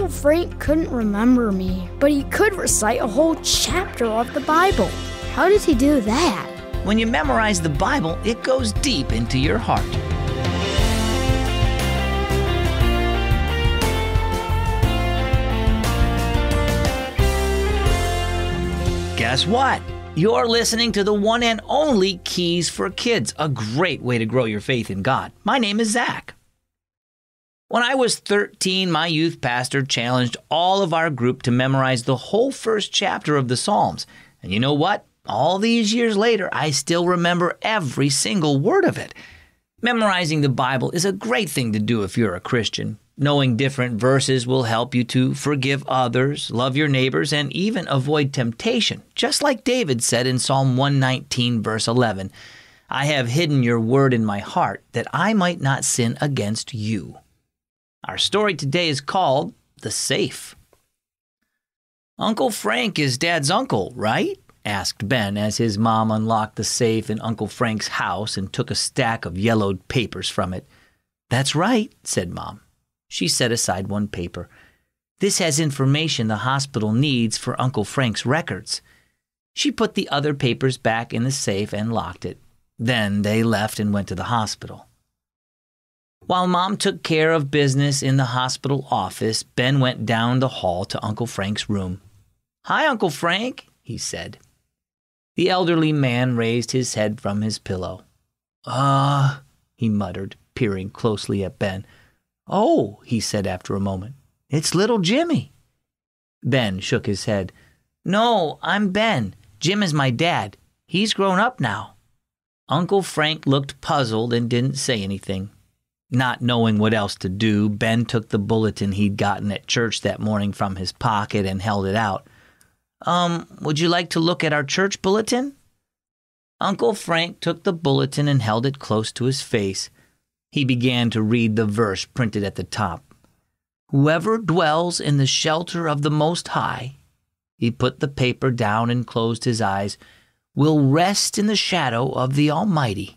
Uncle Frank couldn't remember me, but he could recite a whole chapter of the Bible. How did he do that? When you memorize the Bible, it goes deep into your heart. Guess what? You're listening to the one and only Keys for Kids, a great way to grow your faith in God. My name is Zach. When I was 13, my youth pastor challenged all of our group to memorize the whole first chapter of the Psalms. And you know what? All these years later, I still remember every single word of it. Memorizing the Bible is a great thing to do if you're a Christian. Knowing different verses will help you to forgive others, love your neighbors, and even avoid temptation. Just like David said in Psalm 119, verse 11, "I have hidden your word in my heart that I might not sin against you." Our story today is called The Safe. Uncle Frank is Dad's uncle, right? Asked Ben as his mom unlocked the safe in Uncle Frank's house and took a stack of yellowed papers from it. "That's right," said Mom. She set aside one paper. "This has information the hospital needs for Uncle Frank's records." She put the other papers back in the safe and locked it. Then they left and went to the hospital. While Mom took care of business in the hospital office, Ben went down the hall to Uncle Frank's room. "Hi, Uncle Frank," he said. The elderly man raised his head from his pillow. He muttered, peering closely at Ben. "Oh," he said after a moment, "it's little Jimmy." Ben shook his head. "No, I'm Ben. Jim is my dad. He's grown up now." Uncle Frank looked puzzled and didn't say anything. Not knowing what else to do, Ben took the bulletin he'd gotten at church that morning from his pocket and held it out. Would you like to look at our church bulletin?" Uncle Frank took the bulletin and held it close to his face. He began to read the verse printed at the top. "Whoever dwells in the shelter of the Most High," he put the paper down and closed his eyes, "will rest in the shadow of the Almighty."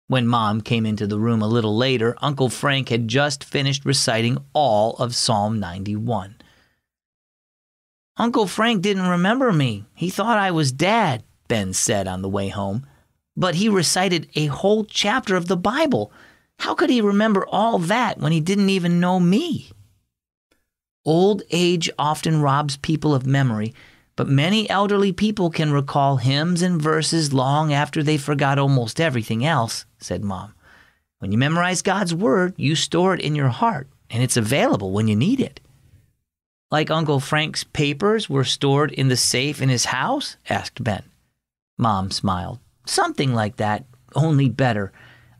When Mom came into the room a little later, Uncle Frank had just finished reciting all of Psalm 91. "Uncle Frank didn't remember me. He thought I was Dad," Ben said on the way home. "But he recited a whole chapter of the Bible. How could he remember all that when he didn't even know me?" Old age often robs people of memory, but many elderly people can recall hymns and verses long after they forgot almost everything else, said Mom. When you memorize God's Word, you store it in your heart, and it's available when you need it. "Like Uncle Frank's papers were stored in the safe in his house?" asked Ben. Mom smiled. "Something like that, only better.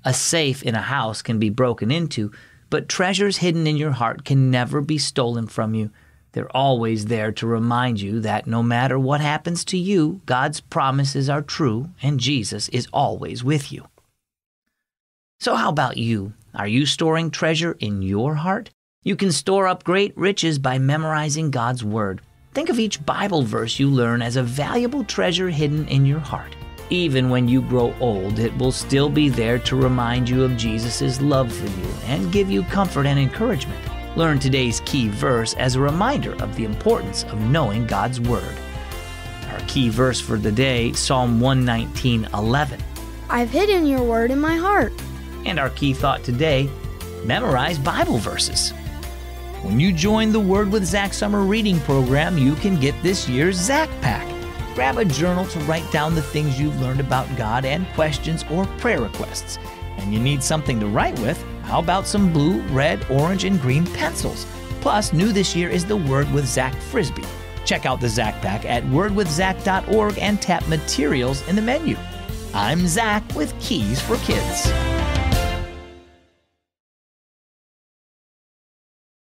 A safe in a house can be broken into, but treasures hidden in your heart can never be stolen from you. They're always there to remind you that no matter what happens to you, God's promises are true and Jesus is always with you." So how about you? Are you storing treasure in your heart? You can store up great riches by memorizing God's Word. Think of each Bible verse you learn as a valuable treasure hidden in your heart. Even when you grow old, it will still be there to remind you of Jesus' love for you and give you comfort and encouragement. Learn today's key verse as a reminder of the importance of knowing God's Word. Our key verse for the day, Psalm 119:11. "I've hidden your word in my heart." And our key thought today, memorize Bible verses. When you join the Word with Zach Summer Reading Program, you can get this year's Zach Pack. Grab a journal to write down the things you've learned about God and questions or prayer requests. And you need something to write with? How about some blue, red, orange, and green pencils? Plus, new this year is the Word with Zach Frisbee. Check out the Zach Pack at wordwithzach.org and tap Materials in the menu. I'm Zach with Keys for Kids.